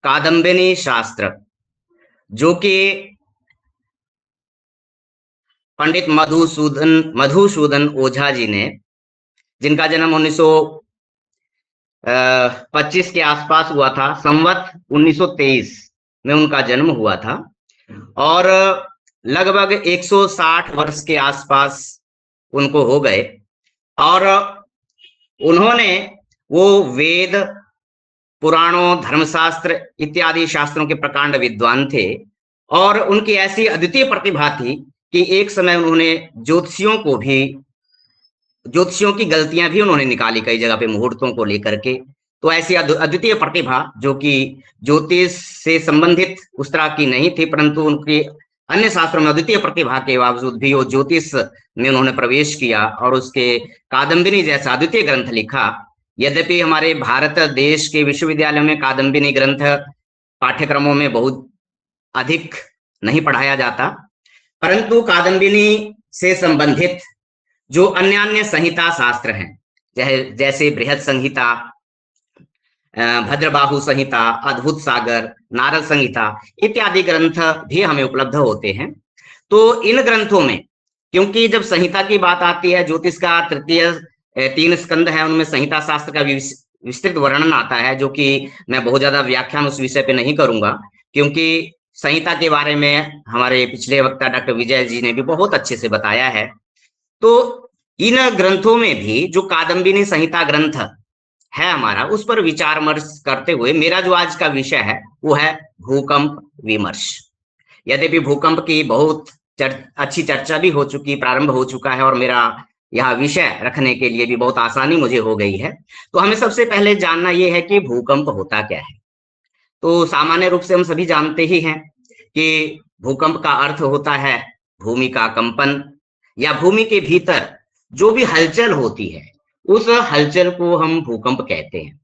कादम्बिनी शास्त्र, जो कि पंडित मधुसूदन ओझा जी ने, जिनका जन्म 1925 के आसपास हुआ था, संवत 1923 में उनका जन्म हुआ था, और लगभग 160 वर्ष के आसपास उनको हो गए। और उन्होंने वो वेद, पुराणों, धर्मशास्त्र इत्यादि शास्त्रों के प्रकांड विद्वान थे, और उनकी ऐसी अद्वितीय प्रतिभा थी कि एक समय उन्होंने ज्योतिषियों की गलतियां भी उन्होंने निकाली कई जगह पे मुहूर्तों को लेकर के। तो ऐसी अद्वितीय प्रतिभा, जो कि ज्योतिष से संबंधित उस तरह की नहीं थी, परंतु उनकी अन्य शास्त्रों में अद्वितीय प्रतिभा के बावजूद भी वो ज्योतिष में उन्होंने प्रवेश किया और उसके कादम्बिनी जैसा अद्वितीय ग्रंथ लिखा। यद्यपि हमारे भारत देश के विश्वविद्यालयों में कादम्बिनी ग्रंथ पाठ्यक्रमों में बहुत अधिक नहीं पढ़ाया जाता, परंतु कादम्बिनी से संबंधित जो अन्य संहिता शास्त्र हैं, जैसे बृहद संहिता, भद्रबाहु संहिता, अद्भुत सागर, नारद संहिता इत्यादि ग्रंथ भी हमें उपलब्ध होते हैं। तो इन ग्रंथों में, क्योंकि जब संहिता की बात आती है, ज्योतिष का तृतीय 3 स्कंद है, उनमें संहिता शास्त्र का विस्तृत वर्णन आता है, जो कि मैं बहुत ज्यादा व्याख्यान उस विषय पे नहीं करूंगा, क्योंकि संहिता के बारे में हमारे पिछले वक्ता डॉक्टर विजय जी ने भी बहुत अच्छे से बताया है। तो इन ग्रंथों में भी जो कादम्बिनी संहिता ग्रंथ है हमारा, उस पर विचार विमर्श करते हुए मेरा जो आज का विषय है वो है भूकंप विमर्श। यद्यपि भूकंप की बहुत अच्छी चर्चा भी हो चुकी, प्रारंभ हो चुका है, और मेरा यह विषय रखने के लिए भी बहुत आसानी मुझे हो गई है। तो हमें सबसे पहले जानना यह है कि भूकंप होता क्या है। तो सामान्य रूप से हम सभी जानते ही हैं कि भूकंप का अर्थ होता है भूमि का कंपन, या भूमि के भीतर जो भी हलचल होती है उस हलचल को हम भूकंप कहते हैं।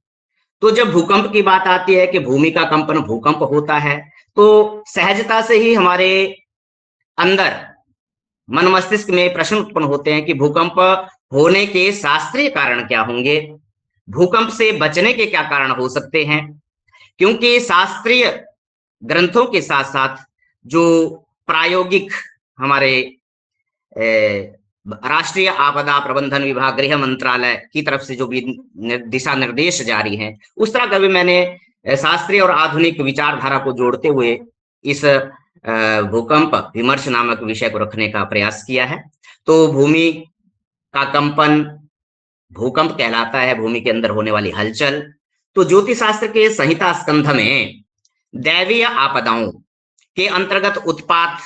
तो जब भूकंप की बात आती है कि भूमि का कंपन भूकंप होता है, तो सहजता से ही हमारे अंदर मन मस्तिष्क में प्रश्न उत्पन्न होते हैं कि भूकंप होने के शास्त्रीय कारण क्या होंगे, भूकंप से बचने के क्या कारण हो सकते हैं। क्योंकि शास्त्रीय ग्रंथों के साथ साथ जो प्रायोगिक हमारे राष्ट्रीय आपदा प्रबंधन विभाग, गृह मंत्रालय की तरफ से जो भी दिशा निर्देश जारी हैं, उस तरह का भी मैंने शास्त्रीय और आधुनिक विचारधारा को जोड़ते हुए इस भूकंप विमर्श नामक विषय को रखने का प्रयास किया है। तो भूमि का कंपन भूकंप कहलाता है, भूमि के अंदर होने वाली हलचल। तो ज्योतिष शास्त्र के संहिता स्कंध में दैवीय आपदाओं के अंतर्गत उत्पात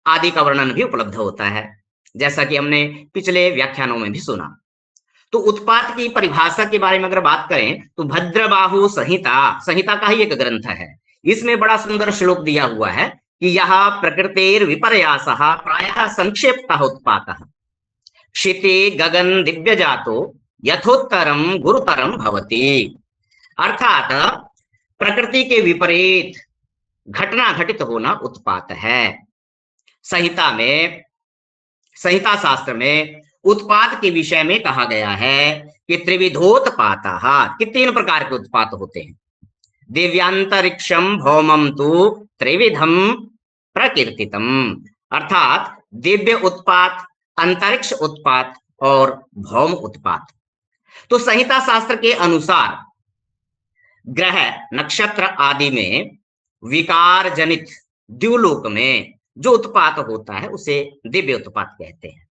आदि का वर्णन भी उपलब्ध होता है, जैसा कि हमने पिछले व्याख्यानों में भी सुना। तो उत्पात की परिभाषा के बारे में अगर बात करें तो भद्रबाहु संहिता का ही एक ग्रंथ है। इसमें बड़ा सुंदर श्लोक दिया हुआ है कि यह प्रकृतेर विपर्यासः प्रायः संक्षेप्तः उत्पातः क्षिते गगन दिव्य जातो यथोत्तरम गुरुतरम भवति। अर्थात प्रकृति के विपरीत घटना घटित होना उत्पात है। संहिता शास्त्र में उत्पात के विषय में कहा गया है कि त्रिविधोत्पातः, कि 3 प्रकार के उत्पात होते हैं। दिव्यांतरिक्षम भौमम तु त्रिविधम प्रकीर्तितम, अर्थात दिव्य उत्पात, अंतरिक्ष उत्पात और भौम उत्पात। तो संहिता शास्त्र के अनुसार ग्रह नक्षत्र आदि में विकार जनित द्युलोक में जो उत्पात होता है उसे दिव्य उत्पात कहते हैं।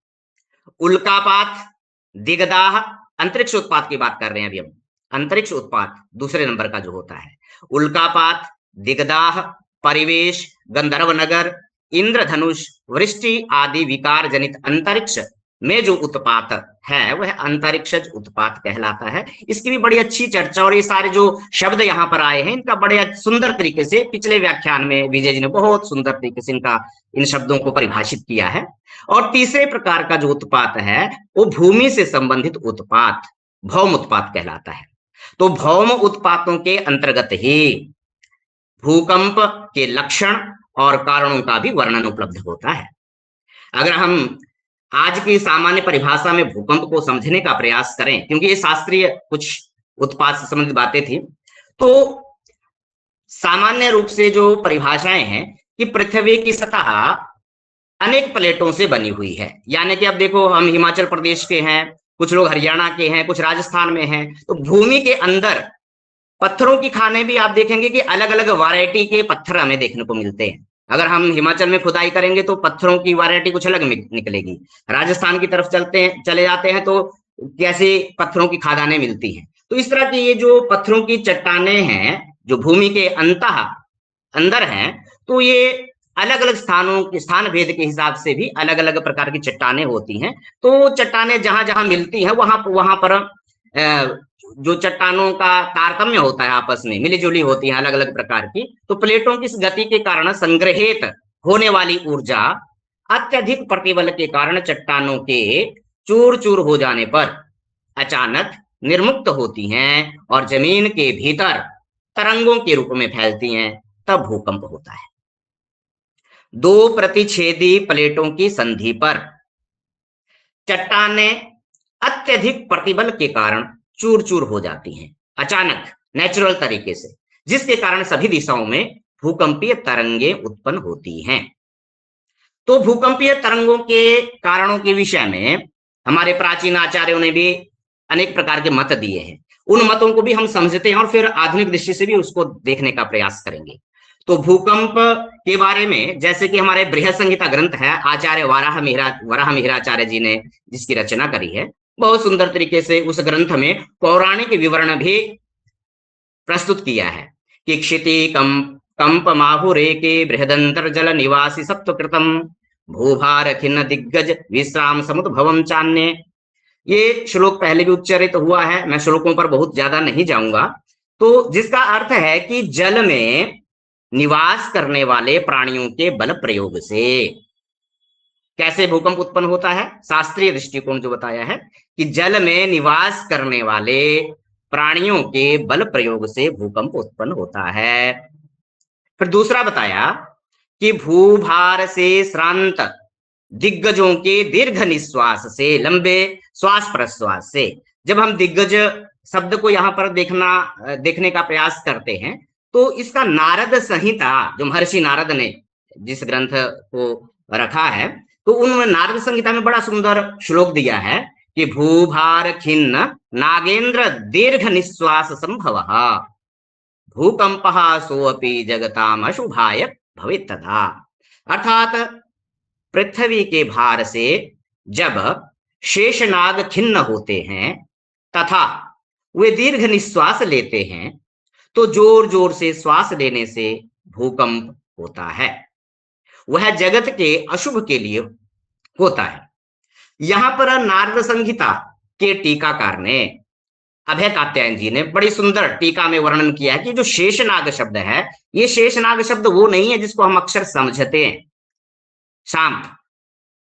उल्कापात, दिगदाह, अंतरिक्ष उत्पात की बात कर रहे हैं अभी हम। अंतरिक्ष उत्पात दूसरे नंबर का जो होता है, उल्कापात, दिगदाह, परिवेश, गंधर्व नगर, इंद्रधनुष, वृष्टि आदि विकार जनित अंतरिक्ष में जो उत्पात है वह अंतरिक्षज उत्पात कहलाता है। इसकी भी बड़ी अच्छी चर्चा, और ये सारे जो शब्द यहाँ पर आए हैं इनका बड़े सुंदर तरीके से पिछले व्याख्यान में विजय जी ने बहुत सुंदर तरीके से इन शब्दों को परिभाषित किया है। और तीसरे प्रकार का जो उत्पात है वो भूमि से संबंधित उत्पात भौम उत्पात कहलाता है। तो भौम उत्पातों के अंतर्गत ही भूकंप के लक्षण और कारणों का भी वर्णन उपलब्ध होता है। अगर हम आज की सामान्य परिभाषा में भूकंप को समझने का प्रयास करें, क्योंकि ये शास्त्रीय कुछ उत्पात से संबंधित बातें थी, तो सामान्य रूप से जो परिभाषाएं हैं कि पृथ्वी की सतह अनेक प्लेटों से बनी हुई है। यानी कि अब देखो, हम हिमाचल प्रदेश के हैं, कुछ लोग हरियाणा के हैं, कुछ राजस्थान में हैं, तो भूमि के अंदर पत्थरों की खानें भी आप देखेंगे कि अलग अलग वैरायटी के पत्थर हमें देखने को मिलते हैं। अगर हम हिमाचल में खुदाई करेंगे तो पत्थरों की वैरायटी कुछ अलग निकलेगी। राजस्थान की तरफ चले जाते हैं तो कैसे पत्थरों की खादानें मिलती हैं। तो इस तरह की ये जो पत्थरों की चट्टानें हैं जो भूमि के अंदर हैं, तो ये अलग अलग स्थानों के स्थान भेद के हिसाब से भी अलग अलग प्रकार की चट्टानें होती हैं। तो चट्टानें जहां जहां मिलती हैं वहां पर जो चट्टानों का तारतम्य होता है, आपस में मिलीजुली होती है अलग अलग प्रकार की, तो प्लेटों की इस गति के कारण संग्रहित होने वाली ऊर्जा अत्यधिक प्रतिबल के कारण चट्टानों के चूर चूर हो जाने पर अचानक निर्मुक्त होती हैं और जमीन के भीतर तरंगों के रूप में फैलती हैं, तब भूकंप होता है। दो प्रतिच्छेदी प्लेटों की संधि पर चट्टानें अत्यधिक प्रतिबल के कारण चूर चूर हो जाती हैं अचानक, नेचुरल तरीके से, जिसके कारण सभी दिशाओं में भूकंपीय तरंगें उत्पन्न होती हैं। तो भूकंपीय तरंगों के कारणों के विषय में हमारे प्राचीन आचार्यों ने भी अनेक प्रकार के मत दिए हैं। उन मतों को भी हम समझते हैं और फिर आधुनिक दृष्टि से भी उसको देखने का प्रयास करेंगे। तो भूकंप के बारे में, जैसे कि हमारे बृहद संहिता ग्रंथ है, आचार्य वराह मिहिराचार्य जी ने जिसकी रचना करी है, बहुत सुंदर तरीके से उस ग्रंथ में पौराणिक विवरण भी प्रस्तुत किया है कि क्षिति कंप माहुरेके बृहदंतर जल निवासी सत्वकृतम भूभार खिन्न दिग्गज विश्राम समुद्भवम चान्य। ये श्लोक पहले भी उच्चारित हुआ है, मैं श्लोकों पर बहुत ज्यादा नहीं जाऊंगा। तो जिसका अर्थ है कि जल में निवास करने वाले प्राणियों के बल प्रयोग से कैसे भूकंप उत्पन्न होता है। शास्त्रीय दृष्टिकोण जो बताया है कि जल में निवास करने वाले प्राणियों के बल प्रयोग से भूकंप उत्पन्न होता है। फिर दूसरा बताया कि भूभार से श्रांत दिग्गजों के दीर्घ निश्वास से, लंबे श्वास प्रश्वास से। जब हम दिग्गज शब्द को यहाँ पर देखने का प्रयास करते हैं तो इसका नारद संहिता, जो महर्षि नारद ने जिस ग्रंथ को रखा है, तो उन नारद संहिता में बड़ा सुंदर श्लोक दिया है कि भूभार खिन्न नागेंद्र दीर्घ निश्वास संभव भूकंप सोअपि जगताम अशुभाय भवेत् तथा। अर्थात पृथ्वी के भार से जब शेषनाग खिन्न होते हैं तथा वे दीर्घ निश्वास लेते हैं तो जोर जोर से श्वास लेने से भूकंप होता है। वह जगत के अशुभ के लिए होता है। यहां पर नारद संहिता के टीकाकार ने, अभय कात्यायन जी ने, बड़ी सुंदर टीका में वर्णन किया है कि जो शेषनाग शब्द है, ये शेषनाग शब्द वो नहीं है जिसको हम अक्सर समझते हैं शांत,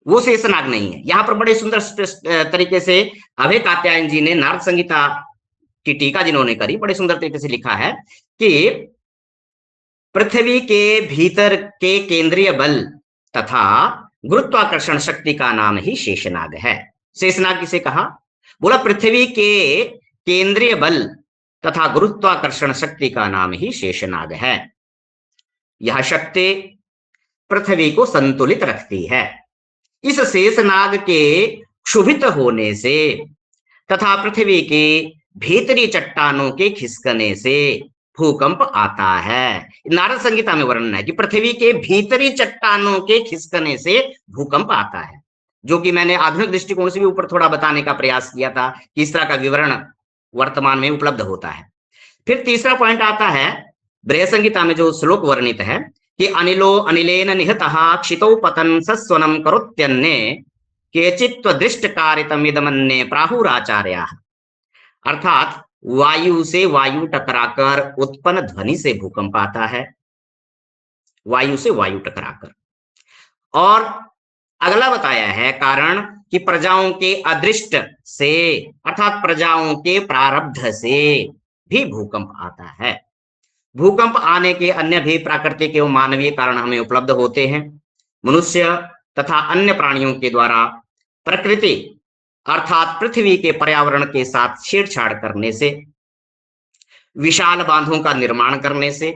वो शेषनाग नहीं है। यहां पर बड़े सुंदर तरीके से अभय कात्यायन जी ने नारद संहिता की टीका जिन्होंने करी, बड़े सुंदर तरीके से लिखा है कि पृथ्वी के भीतर के केंद्रीय बल तथा गुरुत्वाकर्षण शक्ति का नाम ही शेषनाग है। शेषनाग किसे कहा? बोला पृथ्वी के केंद्रीय बल तथा गुरुत्वाकर्षण शक्ति का नाम ही शेषनाग है। यह शक्ति पृथ्वी को संतुलित रखती है। इस शेषनाग के क्षुभित होने से तथा पृथ्वी के भीतरी चट्टानों के खिसकने से भूकंप आता है। नारद संहिता में वर्णन है कि पृथ्वी के भीतरी चट्टानों के खिसकने से भूकंप आता है, जो कि मैंने आधुनिक दृष्टिकोण से भी ऊपर थोड़ा बताने का प्रयास किया था कि इस तरह का विवरण वर्तमान में उपलब्ध होता है। फिर तीसरा पॉइंट आता है बृहद संहिता में जो श्लोक वर्णित है कि अनिलो अनिलेन निहतः क्षितौ पतन सस्वनम करोत्यन्ये केचित् दृष्ट कारितमिदमन्ये प्राहुराचार्याः। अर्थात वायु से वायु टकराकर उत्पन्न ध्वनि से भूकंप आता है, वायु से वायु टकराकर। और अगला बताया है कारण कि प्रजाओं के अदृष्ट से अर्थात प्रजाओं के प्रारब्ध से भी भूकंप आता है। भूकंप आने के अन्य भी प्राकृतिक एवं मानवीय कारण हमें उपलब्ध होते हैं। मनुष्य तथा अन्य प्राणियों के द्वारा प्रकृति अर्थात पृथ्वी के पर्यावरण के साथ छेड़छाड़ करने से, विशाल बांधों का निर्माण करने से,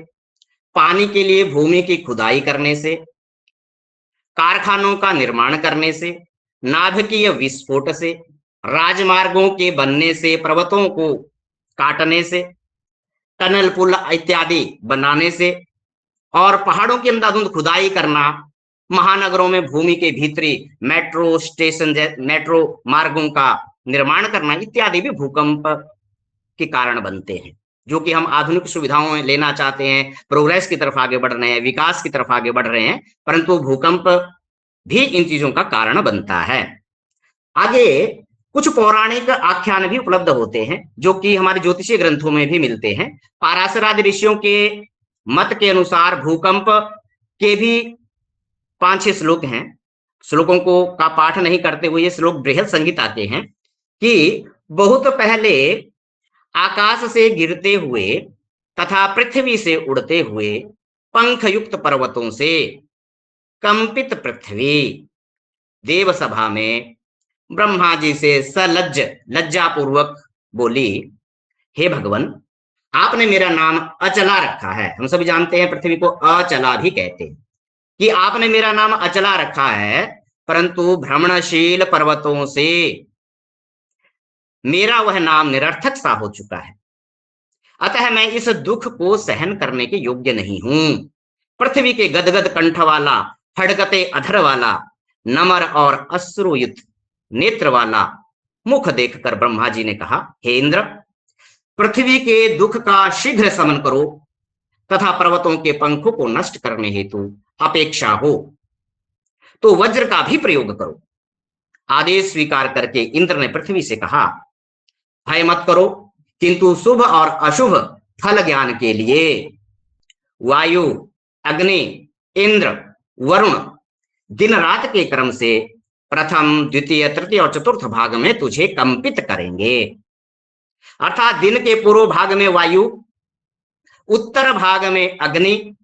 पानी के लिए भूमि की खुदाई करने से, कारखानों का निर्माण करने से, नाभिकीय विस्फोट से, राजमार्गों के बनने से, पर्वतों को काटने से, टनल पुल इत्यादि बनाने से और पहाड़ों के अंधाधुंध खुदाई करना, महानगरों में भूमि के भीतरी मेट्रो स्टेशन, मेट्रो मार्गों का निर्माण करना इत्यादि भी भूकंप के कारण बनते हैं। जो कि हम आधुनिक सुविधाओं में लेना चाहते हैं, प्रोग्रेस की तरफ आगे बढ़ रहे हैं, विकास की तरफ आगे बढ़ रहे हैं, परंतु भूकंप भी इन चीजों का कारण बनता है। आगे कुछ पौराणिक आख्यान भी उपलब्ध होते हैं जो कि हमारे ज्योतिषीय ग्रंथों में भी मिलते हैं। पाराशरादि ऋषियों के मत के अनुसार भूकंप के भी 5-6 श्लोक हैं। श्लोकों को का पाठ नहीं करते हुए ये श्लोक बृहद संहिता के हैं कि बहुत पहले आकाश से गिरते हुए तथा पृथ्वी से उड़ते हुए पंख युक्त पर्वतों से कंपित पृथ्वी देव सभा में ब्रह्मा जी से सलज्ज लज्जापूर्वक बोली, हे भगवान, आपने मेरा नाम अचला रखा है। हम सभी जानते हैं पृथ्वी को अचला भी कहते हैं कि आपने मेरा नाम अचला रखा है, परंतु भ्रमणशील पर्वतों से मेरा वह नाम निरर्थक सा हो चुका है। अतः मैं इस दुख को सहन करने के योग्य नहीं हूं। पृथ्वी के गदगद कंठ वाला, फड़कते अधर वाला, नमर और अश्रुयुक्त नेत्र वाला मुख देखकर ब्रह्मा जी ने कहा, हे इंद्र, पृथ्वी के दुख का शीघ्र शमन करो तथा पर्वतों के पंखों को नष्ट करने हेतु अपेक्षा हो तो वज्र का भी प्रयोग करो। आदेश स्वीकार करके इंद्र ने पृथ्वी से कहा, भय मत करो, किंतु शुभ और अशुभ फल ज्ञान के लिए वायु, अग्नि, इंद्र, वरुण दिन रात के क्रम से प्रथम, द्वितीय, तृतीय और चतुर्थ भाग में तुझे कंपित करेंगे। अर्थात दिन के पूर्व भाग में वायु, उत्तर भाग में अग्नि,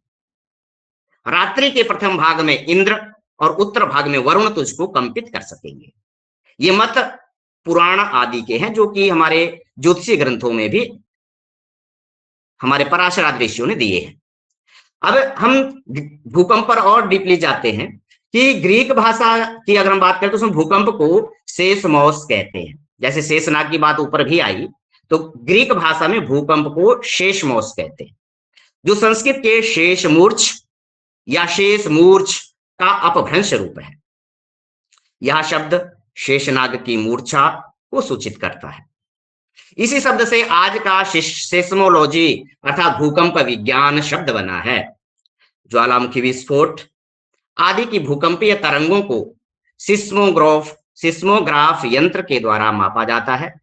रात्रि के प्रथम भाग में इंद्र और उत्तर भाग में वरुण तुझको कंपित कर सकेंगे। ये मत पुराण आदि के हैं जो कि हमारे ज्योतिषीय ग्रंथों में भी हमारे पराशर ऋषियों ने दिए हैं। अब हम भूकंप पर और डीपली जाते हैं कि ग्रीक भाषा की अगर हम बात करें तो उसमें भूकंप को सेस्मोस कहते हैं। जैसे शेषनाग की बात ऊपर भी आई, तो ग्रीक भाषा में भूकंप को शेषमोस कहते हैं, जो संस्कृत के शेषमूर्छ या शेषमूर्छ का अपभ्रंश रूप है। यह शब्द शेषनाग की मूर्छा को सूचित करता है। इसी शब्द से आज का सेस्मोलॉजी अर्थात भूकंप विज्ञान शब्द बना है। ज्वालामुखी विस्फोट आदि की भूकंपीय तरंगों को सिस्मोग्राफ यंत्र के द्वारा मापा जाता है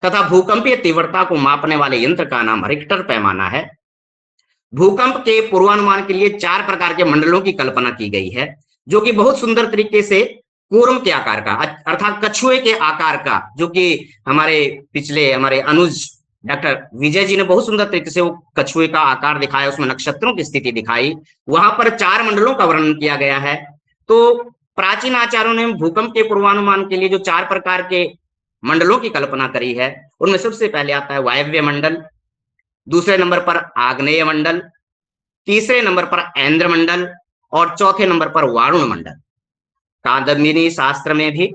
तथा भूकंपीय तीव्रता को मापने वाले यंत्र का नाम रिक्टर पैमाना है। भूकंप के पूर्वानुमान के लिए 4 प्रकार के मंडलों की कल्पना की गई है, जो कि बहुत सुंदर तरीके से कूर्म के आकार का अर्थात कछुए के आकार का, जो कि हमारे अनुज डॉक्टर विजय जी ने बहुत सुंदर तरीके से वो कछुए का आकार दिखाया, उसमें नक्षत्रों की स्थिति दिखाई, वहां पर 4 मंडलों का वर्णन किया गया है। तो प्राचीन आचार्यों ने भूकंप के पूर्वानुमान के लिए जो 4 प्रकार के मंडलों की कल्पना करी है, उनमें सबसे पहले आता है वायव्य मंडल, दूसरे नंबर पर आग्नेय मंडल, तीसरे नंबर पर ऐन्द्र मंडल और चौथे नंबर पर वारुण मंडल। कादम्बिनी शास्त्र में भी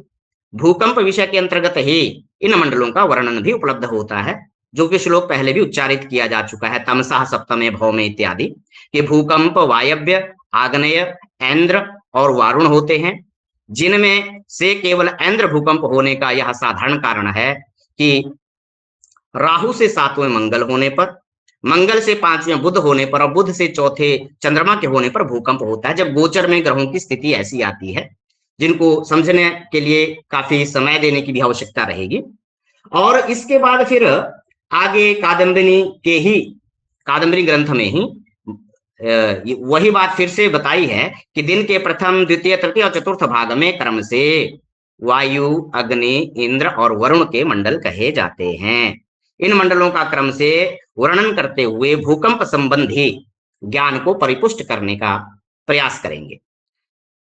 भूकंप विषय के अंतर्गत ही इन मंडलों का वर्णन भी उपलब्ध होता है, जो कि श्लोक पहले भी उच्चारित किया जा चुका है, तमसा सप्तमे भौमे इत्यादि, कि भूकंप वायव्य, आग्नेय, ऐन्द्र और वारुण होते हैं, जिनमें से केवल ऐन्द्र भूकंप होने का यह साधारण कारण है कि राहु से 7वें मंगल होने पर, मंगल से 5वें बुध होने पर और बुध से 4थे चंद्रमा के होने पर भूकंप होता है, जब गोचर में ग्रहों की स्थिति ऐसी आती है जिनको समझने के लिए काफी समय देने की भी आवश्यकता रहेगी। और इसके बाद फिर आगे कादम्बिनी ग्रंथ में ही वही बात फिर से बताई है कि दिन के प्रथम, द्वितीय, तृतीय और चतुर्थ भाग में क्रम से वायु, अग्नि, इंद्र और वरुण के मंडल कहे जाते हैं। इन मंडलों का क्रम से वर्णन करते हुए भूकंप संबंधी ज्ञान को परिपुष्ट करने का प्रयास करेंगे।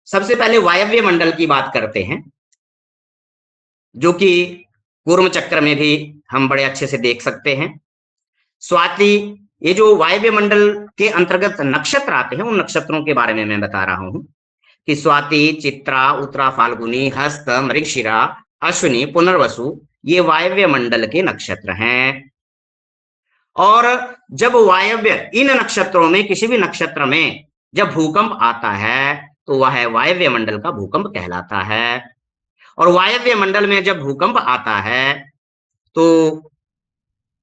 सबसे पहले वायव्य मंडल की बात करते हैं, जो कि कूर्म चक्र में भी हम बड़े अच्छे से देख सकते हैं। स्वाति ये जो वायव्य मंडल के अंतर्गत नक्षत्र आते हैं, उन नक्षत्रों के बारे में मैं बता रहा हूं कि स्वाति, चित्रा, उत्तरा, फाल्गुनी, हस्त, मृगशिरा, अश्विनी, पुनर्वसु, ये वायव्य मंडल के नक्षत्र हैं। और जब वायव्य इन नक्षत्रों में किसी भी नक्षत्र में जब भूकंप आता है तो वह वायव्य मंडल का भूकंप कहलाता है। और वायव्य मंडल में जब भूकंप आता है तो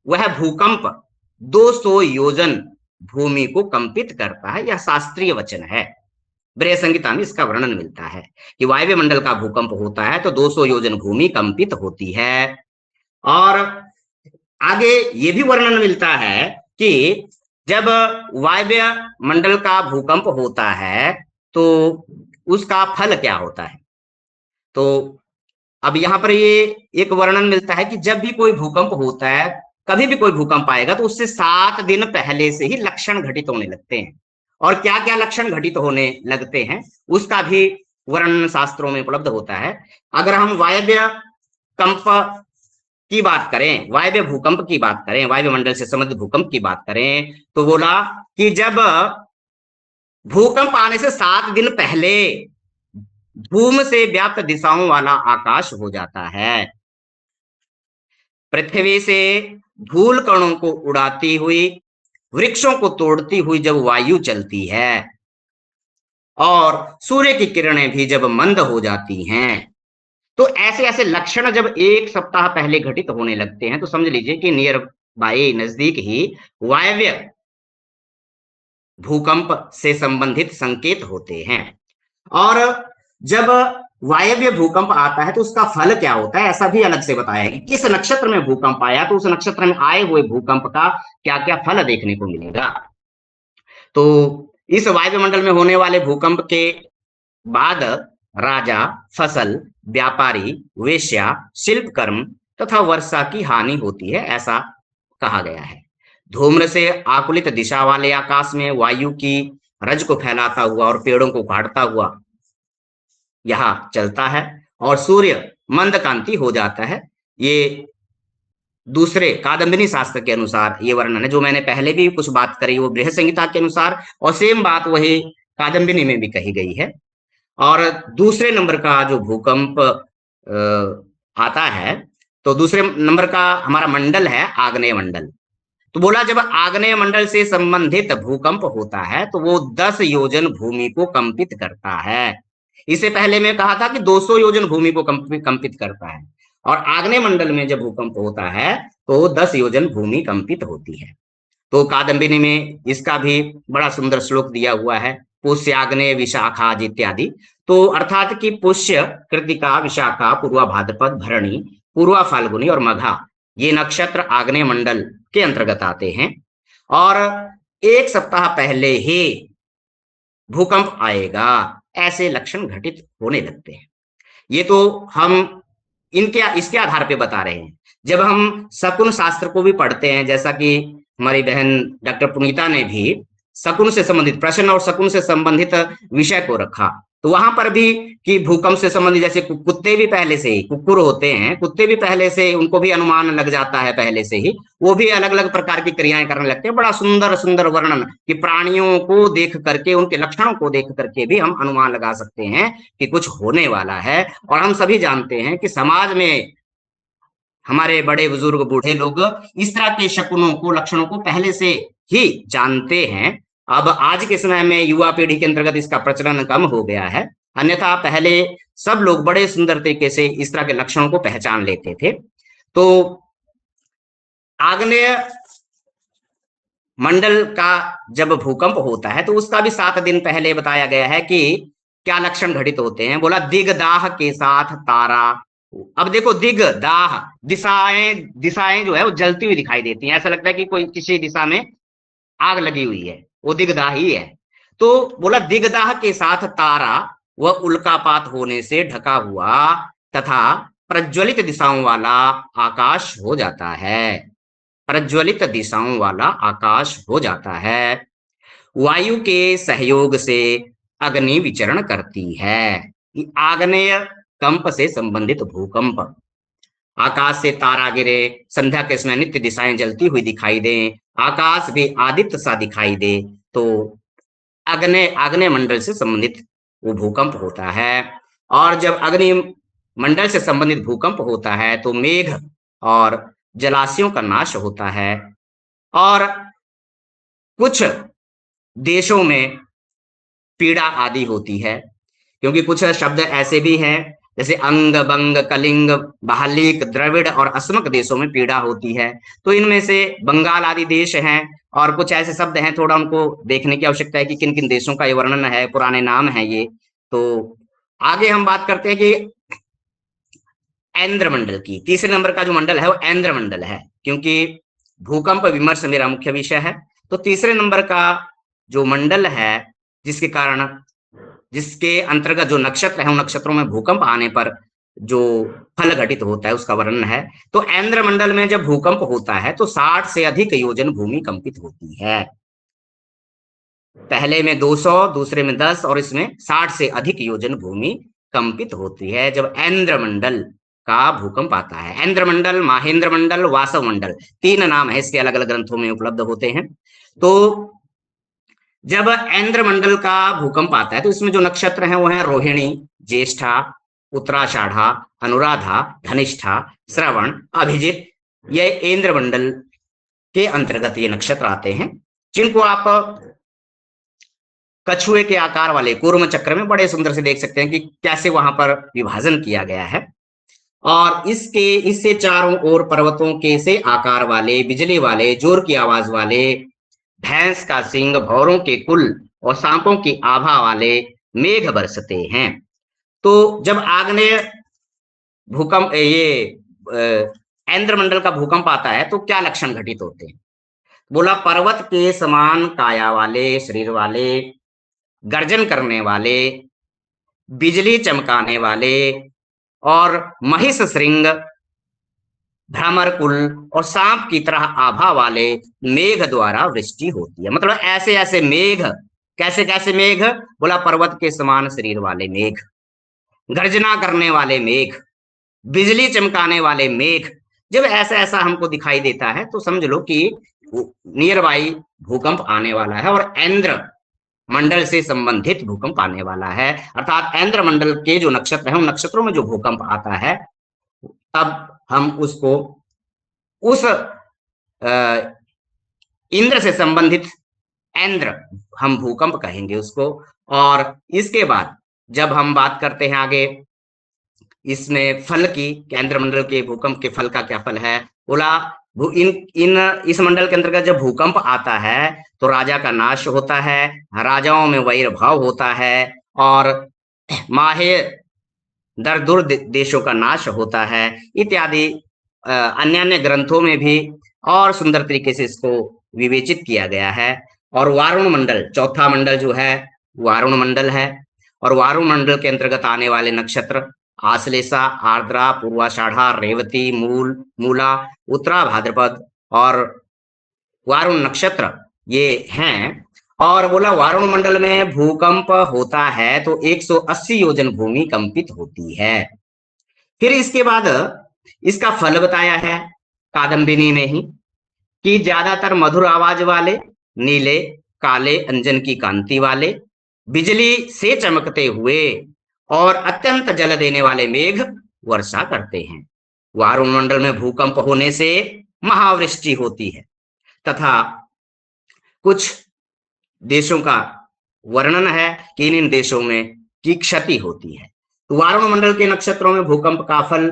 वह भूकंप 200 योजन भूमि को कंपित करता है। यह शास्त्रीय वचन है, बृहद संहिता में इसका वर्णन मिलता है कि वायव्य मंडल का भूकंप होता है तो 200 योजन भूमि कंपित होती है। और आगे ये भी वर्णन मिलता है कि जब वायव्य मंडल का भूकंप होता है तो उसका फल क्या होता है। तो अब यहाँ पर ये एक वर्णन मिलता है कि जब भी कोई भूकंप होता है, कभी भी कोई भूकंप आएगा तो उससे 7 दिन पहले से ही लक्षण घटित होने लगते हैं। और क्या क्या लक्षण घटित होने लगते हैं उसका भी वर्णन शास्त्रों में उपलब्ध होता है। अगर हम वायव्य कंप की बात करें, वायव्य भूकंप की बात करें, वायव्य मंडल से संबंधित भूकंप की बात करें तो बोला कि जब भूकंप आने से 7 दिन पहले धूम से व्याप्त दिशाओं वाला आकाश हो जाता है। पृथ्वी से धूल कणों को उड़ाती हुई, वृक्षों को तोड़ती हुई जब वायु चलती है और सूर्य की किरणें भी जब मंद हो जाती हैं, तो ऐसे ऐसे लक्षण जब एक सप्ताह पहले घटित होने लगते हैं तो समझ लीजिए कि नियर बाय, नजदीक ही वायव्य भूकंप से संबंधित संकेत होते हैं। और जब वायव्य भूकंप आता है तो उसका फल क्या होता है, ऐसा भी अलग से बताया है कि किस नक्षत्र में भूकंप आया तो उस नक्षत्र में आए हुए भूकंप का क्या क्या फल देखने को मिलेगा। तो इस वायुमंडल में होने वाले भूकंप के बाद राजा, फसल, व्यापारी, वेश्या, शिल्पकर्म तथा वर्षा की हानि होती है, ऐसा कहा गया है। धूम्र से आकुलित दिशा वाले आकाश में वायु की रज को फैलाता हुआ और पेड़ों को काटता हुआ यह चलता है और सूर्य मंदकांति हो जाता है। ये दूसरे कादम्बिनी शास्त्र के अनुसार ये वर्णन है। जो मैंने पहले भी कुछ बात करी वो बृहद संहिता के अनुसार, और सेम बात वही कादम्बिनी में भी कही गई है। और दूसरे नंबर का जो भूकंप आता है तो दूसरे नंबर का हमारा मंडल है आग्नेय मंडल। तो बोला जब आग्नेय मंडल से संबंधित भूकंप होता है तो वो 10 योजन भूमि को कंपित करता है। इससे पहले मैं कहा था कि 200 योजन भूमि को कंपित करता है, और आग्नेय मंडल में जब भूकंप होता है तो 10 योजन भूमि कंपित होती है। तो कादम्बिनी में इसका भी बड़ा सुंदर श्लोक दिया हुआ है, पुष्याग्नेय विशाखा इत्यादि। तो अर्थात कि पुष्य, कृतिका, विशाखा, पूर्वा भाद्रपद, भरणी, पूर्वा फाल्गुनी और मघा ये नक्षत्र आग्नेय मंडल के अंतर्गत आते हैं। और एक सप्ताह पहले ही भूकंप आएगा, ऐसे लक्षण घटित होने लगते हैं। ये तो हम इसके आधार पे बता रहे हैं। जब हम शकुन शास्त्र को भी पढ़ते हैं, जैसा कि हमारी बहन डॉक्टर पुनीता ने भी शकुन से संबंधित प्रश्न और शकुन से संबंधित विषय को रखा, तो वहां पर भी कि भूकंप से संबंधित, जैसे कुत्ते भी पहले से ही, कुकुर होते हैं, कुत्ते भी पहले से उनको भी अनुमान लग जाता है पहले से ही, वो भी अलग अलग प्रकार की क्रियाएं करने लगते हैं। बड़ा सुंदर सुंदर वर्णन कि प्राणियों को देख करके, उनके लक्षणों को देख करके भी हम अनुमान लगा सकते हैं कि कुछ होने वाला है। और हम सभी जानते हैं कि समाज में हमारे बड़े बुजुर्ग, बूढ़े लोग इस तरह के शकुनों को, लक्षणों को पहले से ही जानते हैं। अब आज के समय में युवा पीढ़ी के अंतर्गत इसका प्रचलन कम हो गया है, अन्यथा पहले सब लोग बड़े सुंदर तरीके से इस तरह के लक्षणों को पहचान लेते थे। तो आग्नेय मंडल का जब भूकंप होता है तो उसका भी 7 दिन पहले बताया गया है कि क्या लक्षण घटित होते हैं। बोला दिग्दाह के साथ तारा। अब देखो, दिग्दाह, दिशाएं जो है वो जलती हुई दिखाई देती हैं, ऐसा लगता है कि कोई किसी दिशा में आग लगी हुई है, वो दिग्दाह ही है। तो बोला दिग्दाह के साथ तारा वह उल्कापात होने से ढका हुआ तथा प्रज्वलित दिशाओं वाला आकाश हो जाता है। प्रज्वलित दिशाओं वाला आकाश हो जाता है। वायु के सहयोग से अग्नि विचरण करती है। आग्नेय कंप से संबंधित भूकंप। आकाश से तारा गिरे, संध्या के समय नित्य दिशाएं जलती हुई दिखाई दें, आकाश भी आदित्य सा दिखाई दे, तो अग्नि आग्नेय मंडल से संबंधित वो भूकंप होता है। और जब अग्नि मंडल से संबंधित भूकंप होता है तो मेघ और जलाशयों का नाश होता है। और कुछ देशों में पीड़ा आदि होती है, क्योंकि कुछ शब्द ऐसे भी हैं जैसे अंग, बंग, कलिंग, बहालिक, द्रविड़ और अस्मक देशों में पीड़ा होती है। तो इनमें से बंगाल आदि देश हैं, और कुछ ऐसे शब्द हैं, थोड़ा उनको देखने की आवश्यकता है कि किन किन देशों का ये वर्णन है, पुराने नाम है ये। तो आगे हम बात करते हैं कि ऐन्द्र मंडल की। तीसरे नंबर का जो मंडल है वो ऐन्द्र मंडल है, क्योंकि भूकंप विमर्श मेरा मुख्य विषय है। तो तीसरे नंबर का जो मंडल है, जिसके कारण, जिसके अंतर्गत जो नक्षत्र है, उन नक्षत्रों में भूकंप आने पर जो फल घटित होता है उसका वर्णन है। तो ऐन्द्र मंडल में जब भूकंप होता है तो 60 से अधिक योजन भूमि कंपित होती है। पहले में 200, दूसरे में 10 और इसमें 60 से अधिक योजन भूमि कंपित होती है जब ऐन्द्र मंडल का भूकंप आता है। ऐन्द्र मंडल, माहेंद्र मंडल, वासव मंडल, 3 नाम है इसके, अलग अलग ग्रंथों में उपलब्ध होते हैं। तो जब ऐन्द्र मंडल का भूकंप आता है तो इसमें जो नक्षत्र हैं वो हैं रोहिणी, ज्येष्ठा, उत्तराषाढ़ा, अनुराधा, धनिष्ठा, श्रवण, अभिजित। ये ऐन्द्र मंडल के अंतर्गत ये नक्षत्र आते हैं, जिनको आप कछुए के आकार वाले कूर्म चक्र में बड़े सुंदर से देख सकते हैं कि कैसे वहां पर विभाजन किया गया है। और इससे चारों ओर पर्वतों के से आकार वाले, बिजली वाले, जोर की आवाज वाले, भैंस का सींग, भौरों के कुल और सांपों की आभा वाले मेघ बरसते हैं। तो जब आग्नेय भूकंप, ये ऐन्द्र मंडल का भूकंप आता है तो क्या लक्षण घटित होते हैं? बोला पर्वत के समान काया वाले, शरीर वाले, गर्जन करने वाले, बिजली चमकाने वाले और महिष श्रृंग, भ्रमर कुल और सांप की तरह आभा वाले मेघ द्वारा वृष्टि होती है। मतलब ऐसे ऐसे मेघ, कैसे कैसे मेघ? बोला पर्वत के समान शरीर वाले मेघ, गर्जना करने वाले मेघ, बिजली चमकाने वाले मेघ। जब ऐसा ऐसा हमको दिखाई देता है तो समझ लो कि नियर बाई भूकंप आने वाला है और ऐन्द्र मंडल से संबंधित भूकंप आने वाला है। अर्थात ऐन्द्र मंडल के जो नक्षत्र हैं, उन नक्षत्रों में जो भूकंप आता है, तब हम उसको उस इंद्र से संबंधित ऐन्द्र हम भूकंप कहेंगे उसको। और इसके बाद जब हम बात करते हैं आगे इसमें फल की, ऐन्द्र मंडल के भूकंप के फल का क्या फल है? बोला इस मंडल के अंतर्गत जब भूकंप आता है तो राजा का नाश होता है, राजाओं में वैरभाव होता है और माहे दर दूर देशों का नाश होता है इत्यादि। अन्य अन्य ग्रंथों में भी और सुंदर तरीके से इसको विवेचित किया गया है। और वारुण मंडल, चौथा मंडल जो है वारुण मंडल है, और वारुण मंडल के अंतर्गत आने वाले नक्षत्र आश्लेषा, आर्द्रा, पूर्वाषाढ़ा, रेवती, मूला, उत्तरा भाद्रपद और वारुण नक्षत्र ये हैं। और बोला वारुण मंडल में भूकंप होता है तो 180 योजन भूमि कंपित होती है। फिर इसके बाद इसका फल बताया है कादम्बिनी में ही कि ज्यादातर मधुर आवाज वाले, नीले, काले, अंजन की कांति वाले, बिजली से चमकते हुए और अत्यंत जल देने वाले मेघ वर्षा करते हैं। वारुण मंडल में भूकंप होने से महावृष्टि होती है तथा कुछ देशों का वर्णन है कि इन देशों में की क्षति होती है। तो वारुण मंडल के नक्षत्रों में भूकंप का फल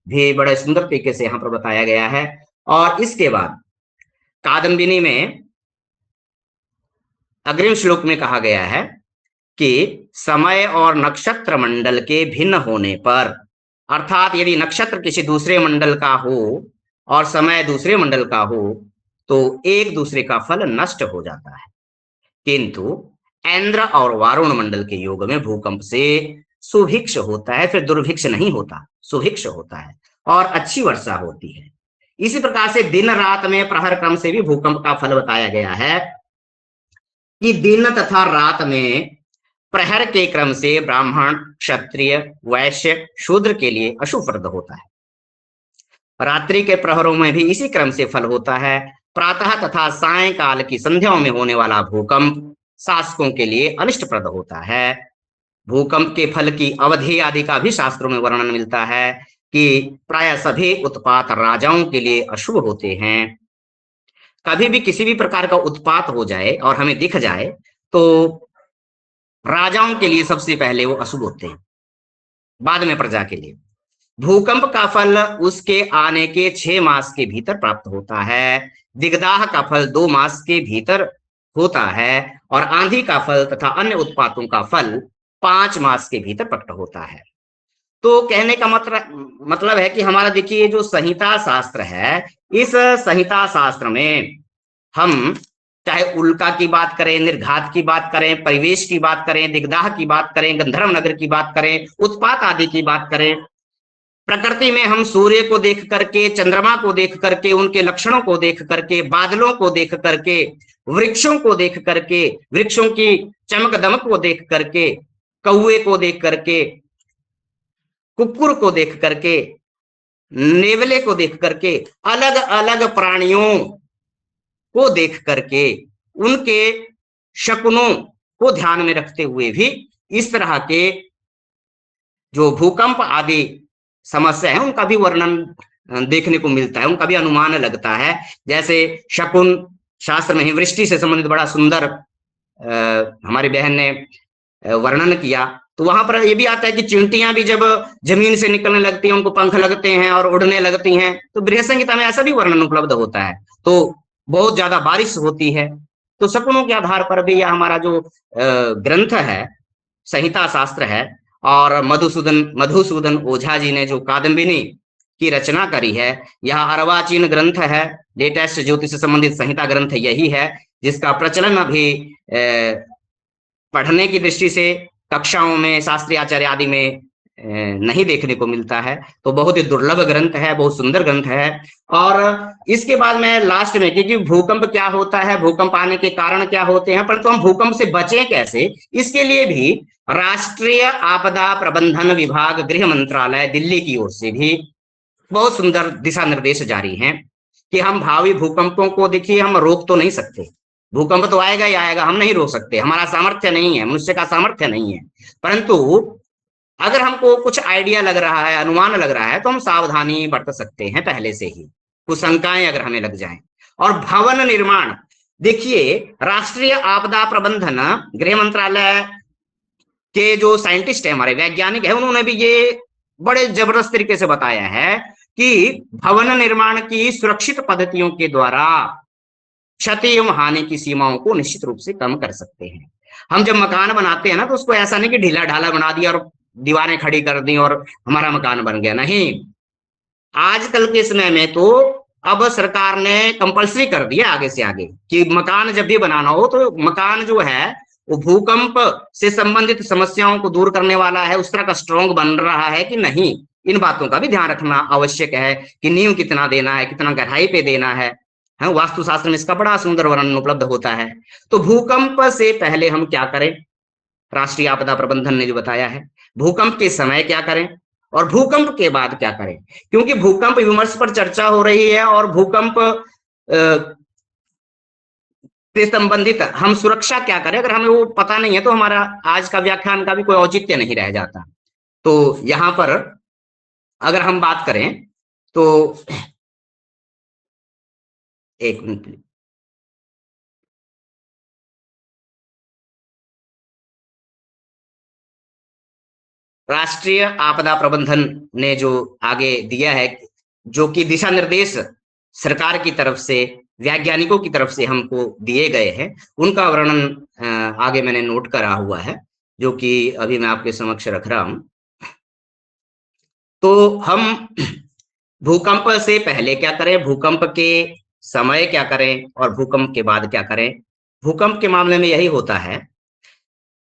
भी बड़े सुंदर तरीके से यहाँ पर बताया गया है। और इसके बाद कादम्बिनी में अग्रिम श्लोक में कहा गया है कि समय और नक्षत्र मंडल के भिन्न होने पर, अर्थात यदि नक्षत्र किसी दूसरे मंडल का हो और समय दूसरे मंडल का हो तो एक दूसरे का फल नष्ट हो जाता है, किंतु ऐन्द्र और वारुण मंडल के योग में भूकंप से सुभिक्ष होता है, फिर दुर्भिक्ष नहीं होता, सुभिक्ष होता है और अच्छी वर्षा होती है। इसी प्रकार से दिन रात में प्रहर क्रम से भी भूकंप का फल बताया गया है कि दिन तथा रात में प्रहर के क्रम से ब्राह्मण, क्षत्रिय, वैश्य, शूद्र के लिए अशुभप्रद होता है। रात्रि के प्रहरों में भी इसी क्रम से फल होता है। प्रातः तथा सायंकाल की संध्याओं में होने वाला भूकंप शासकों के लिए अनिष्टप्रद होता है। भूकंप के फल की अवधि आदि का भी शास्त्रों में वर्णन मिलता है कि प्राय सभी उत्पात राजाओं के लिए अशुभ होते हैं। कभी भी किसी भी प्रकार का उत्पात हो जाए और हमें दिख जाए तो राजाओं के लिए सबसे पहले वो अशुभ होते हैं, बाद में प्रजा के लिए। भूकंप का फल उसके आने के 6 मास के भीतर प्राप्त होता है। दिगदाह का फल 2 मास के भीतर होता है और आंधी का फल तथा अन्य उत्पातों का फल 5 मास के भीतर प्रकट होता है। तो कहने का मतलब है कि हमारा देखिए जो संहिता शास्त्र है, इस संहिता शास्त्र में हम चाहे उल्का की बात करें, निर्घात की बात करें, परिवेश की बात करें, दिगदाह की बात करें, गंधर्व नगर की बात करें, उत्पात आदि की बात करें, प्रकृति में हम सूर्य को देख करके, चंद्रमा को देख करके, उनके लक्षणों को देख करके, बादलों को देख करके, वृक्षों को देख करके, वृक्षों की चमक दमक को देख करके, कौए को देख करके, कुक्कुर को देख करके, नेवले को देख करके, अलग अलग प्राणियों को देख करके, उनके शकुनों को ध्यान में रखते हुए भी इस तरह के जो भूकंप आदि समस्या है उनका भी वर्णन देखने को मिलता है, उनका भी अनुमान लगता है। जैसे शकुन शास्त्र में ही वृष्टि से संबंधित बड़ा सुंदर हमारी बहन ने वर्णन किया, तो वहां पर ये भी आता है कि चींटियां भी जब जमीन से निकलने लगती हैं, उनको पंख लगते हैं और उड़ने लगती हैं, तो बृहद संहिता में ऐसा भी वर्णन उपलब्ध होता है। तो बहुत ज्यादा बारिश होती है, तो शकुनों के आधार पर भी यह हमारा जो ग्रंथ है, संहिता शास्त्र है, और मधुसूदन ओझा जी ने जो कादम्बिनी की रचना करी है, यह अर्वाचीन ग्रंथ है, लेटेस्ट ज्योतिष से संबंधित संहिता ग्रंथ यही है, जिसका प्रचलन अभी पढ़ने की दृष्टि से कक्षाओं में, शास्त्रीय आचार्य आदि में नहीं देखने को मिलता है। तो बहुत ही दुर्लभ ग्रंथ है, बहुत सुंदर ग्रंथ है। और इसके बाद में लास्ट में, क्योंकि भूकंप क्या होता है, भूकंप आने के कारण क्या होते हैं, परंतु हम भूकंप से बचें कैसे, इसके लिए भी राष्ट्रीय आपदा प्रबंधन विभाग, गृह मंत्रालय दिल्ली की ओर से भी बहुत सुंदर दिशा निर्देश जारी हैं कि हम भावी भूकंपों को, देखिए हम रोक तो नहीं सकते, भूकंप तो आएगा ही आएगा, हम नहीं रोक सकते, हमारा सामर्थ्य नहीं है, मनुष्य का सामर्थ्य नहीं है, परंतु अगर हमको कुछ आइडिया लग रहा है, अनुमान लग रहा है, तो हम सावधानी बरत सकते हैं पहले से ही, कुछ शंकाएं अगर हमें लग जाएं। और भवन निर्माण, देखिए राष्ट्रीय आपदा प्रबंधन गृह मंत्रालय के जो साइंटिस्ट है, हमारे वैज्ञानिक है, उन्होंने भी ये बड़े जबरदस्त तरीके से बताया है कि भवन निर्माण की सुरक्षित पद्धतियों के द्वारा क्षति एवं हानि की सीमाओं को निश्चित रूप से कम कर सकते हैं। हम जब मकान बनाते हैं ना, तो उसको ऐसा नहीं कि ढीला ढाला बना दिया और दीवारें खड़ी कर दी और हमारा मकान बन गया, नहीं। आजकल के समय में तो अब सरकार ने कंपल्सरी कर दिया आगे से आगे कि मकान जब भी बनाना हो तो मकान जो है वो भूकंप से संबंधित समस्याओं को दूर करने वाला है, उस तरह का स्ट्रॉन्ग बन रहा है कि नहीं, इन बातों का भी ध्यान रखना आवश्यक है कि नींव कितना देना है, कितना गहराई पे देना है। वास्तुशास्त्र में इसका बड़ा सुंदर वर्णन उपलब्ध होता है। तो भूकंप से पहले हम क्या करें, राष्ट्रीय आपदा प्रबंधन ने जो बताया है, भूकंप के समय क्या करें और भूकंप के बाद क्या करें, क्योंकि भूकंप विमर्श पर चर्चा हो रही है और भूकंप से संबंधित हम सुरक्षा क्या करें, अगर हमें वो पता नहीं है तो हमारा आज का व्याख्यान का भी कोई औचित्य नहीं रह जाता। तो यहां पर अगर हम बात करें तो एक मिनट, राष्ट्रीय आपदा प्रबंधन ने जो आगे दिया है, जो कि दिशा निर्देश सरकार की तरफ से, वैज्ञानिकों की तरफ से हमको दिए गए हैं, उनका वर्णन आगे मैंने नोट करा हुआ है, जो कि अभी मैं आपके समक्ष रख रहा हूं। तो हम भूकंप से पहले क्या करें, भूकंप के समय क्या करें और भूकंप के बाद क्या करें। भूकंप के मामले में यही होता है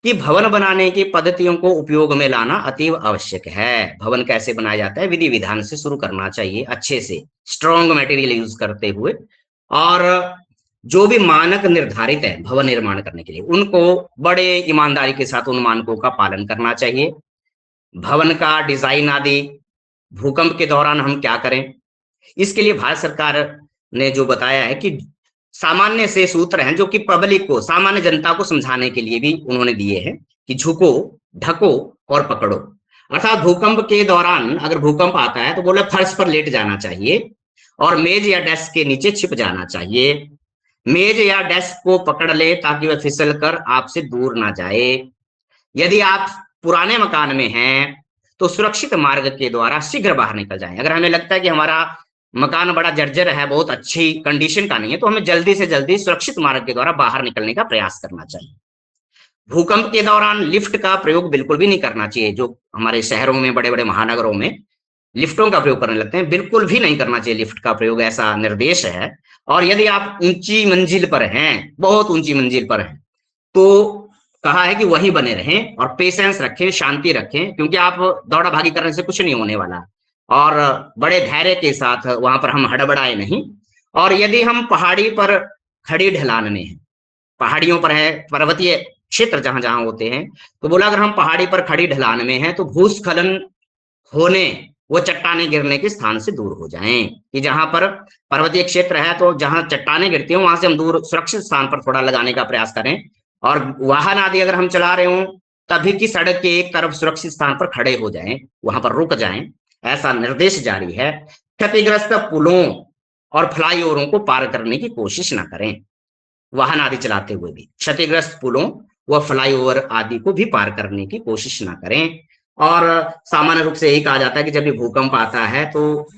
कि भवन बनाने की पद्धतियों को उपयोग में लाना अतीव आवश्यक है। भवन कैसे बनाया जाता है, विधि विधान से शुरू करना चाहिए, अच्छे से स्ट्रॉन्ग मटेरियल यूज करते हुए, और जो भी मानक निर्धारित है भवन निर्माण करने के लिए, उनको बड़े ईमानदारी के साथ उन मानकों का पालन करना चाहिए। भवन का डिजाइन आदि, भूकंप के दौरान हम क्या करें, इसके लिए भारत सरकार ने जो बताया है कि सामान्य से सूत्र हैं जो कि पब्लिक को, सामान्य जनता को समझाने के लिए भी उन्होंने दिए हैं कि झुको, ढको और पकड़ो। अर्थात भूकंप के दौरान अगर भूकंप आता है तो बोले फर्श पर लेट जाना चाहिए और मेज या डेस्क के नीचे छिप जाना चाहिए। मेज या डेस्क को पकड़ ले ताकि वह फिसल कर आपसे दूर ना जाए। यदि आप पुराने मकान में हैं तो सुरक्षित मार्ग के द्वारा शीघ्र बाहर निकल जाएं। अगर हमें लगता है कि हमारा मकान बड़ा जर्जर है, बहुत अच्छी कंडीशन का नहीं है, तो हमें जल्दी से जल्दी सुरक्षित मार्ग के द्वारा बाहर निकलने का प्रयास करना चाहिए। भूकंप के दौरान लिफ्ट का प्रयोग बिल्कुल भी नहीं करना चाहिए। जो हमारे शहरों में, बड़े बड़े महानगरों में लिफ्टों का प्रयोग करने लगते हैं, बिल्कुल भी नहीं करना चाहिए लिफ्ट का प्रयोग, ऐसा निर्देश है। और यदि आप ऊंची मंजिल पर हैं, बहुत ऊंची मंजिल पर हैं, तो कहा है कि वहीं बने रहें और पेशेंस रखें, शांति रखें, क्योंकि आप दौड़ा भागी करने से कुछ नहीं होने वाला। और बड़े धैर्य के साथ वहां पर हम हड़बड़ाए नहीं। और यदि हम पहाड़ी पर खड़ी ढलान में हैं, पहाड़ियों पर है, पर्वतीय क्षेत्र जहां जहां होते हैं, तो बोला अगर हम पहाड़ी पर खड़ी ढलान में हैं तो भूस्खलन होने, वो चट्टाने गिरने के स्थान से दूर हो जाएं। कि जहां पर पर्वतीय क्षेत्र है तो जहां चट्टाने गिरती हैं वहां से हम दूर सुरक्षित स्थान पर थोड़ा लगाने का प्रयास करें। और वाहन आदि अगर हम चला रहे हो तभी की सड़क के एक तरफ सुरक्षित स्थान पर खड़े हो जाएं, वहां पर रुक जाएं, ऐसा निर्देश जारी है। क्षतिग्रस्त पुलों और फ्लाईओवरों को पार करने की कोशिश ना करें, वाहन आदि चलाते हुए भी क्षतिग्रस्त पुलों व फ्लाईओवर आदि को भी पार करने की कोशिश ना करें। और सामान्य रूप से यही कहा जाता है कि जब भी भूकंप आता है तो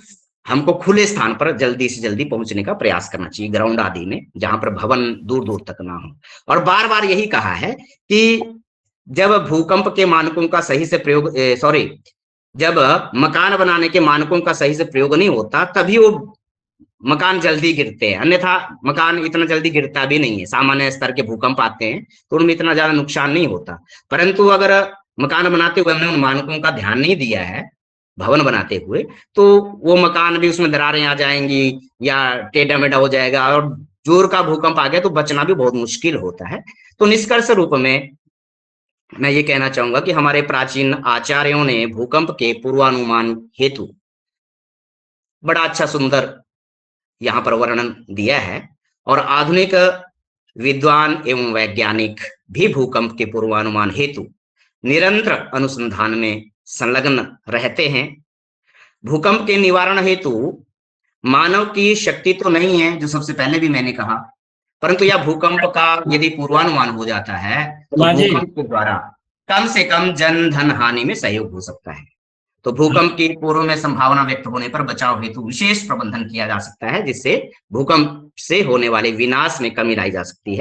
हमको खुले स्थान पर जल्दी से जल्दी पहुंचने का प्रयास करना चाहिए, ग्राउंड आदि में, जहां पर भवन दूर दूर तक ना हो। और बार बार यही कहा है कि जब भूकंप के मानकों का सही से प्रयोग, जब मकान बनाने के मानकों का सही से प्रयोग नहीं होता तभी वो मकान जल्दी गिरते हैं, अन्यथा मकान इतना जल्दी गिरता भी नहीं है। सामान्य स्तर के भूकंप आते हैं तो उनमें इतना ज्यादा नुकसान नहीं होता, परंतु अगर मकान बनाते हुए हमने उन मानकों का ध्यान नहीं दिया है भवन बनाते हुए, तो वो मकान भी, उसमें दरारें आ जाएंगी या टेढ़ा मेढ़ा हो जाएगा, और जोर का भूकंप आ गया तो बचना भी बहुत मुश्किल होता है। तो निष्कर्ष रूप में मैं ये कहना चाहूंगा कि हमारे प्राचीन आचार्यों ने भूकंप के पूर्वानुमान हेतु बड़ा अच्छा सुंदर यहाँ पर वर्णन दिया है। और आधुनिक विद्वान एवं वैज्ञानिक भी भूकंप के पूर्वानुमान हेतु निरंतर अनुसंधान में संलग्न रहते हैं। भूकंप के निवारण हेतु मानव की शक्ति तो नहीं है, जो सबसे पहले भी मैंने कहा, परंतु यह भूकंप का यदि पूर्वानुमान हो जाता है तो भूकंप के द्वारा कम से कम जन धन हानि में सहयोग हो सकता है। तो भूकंप की पूर्व में संभावना व्यक्त होने पर बचाव हेतु विशेष प्रबंधन किया जा सकता है, जिससे भूकंप से होने वाले विनाश में कमी लाई जा सकती है।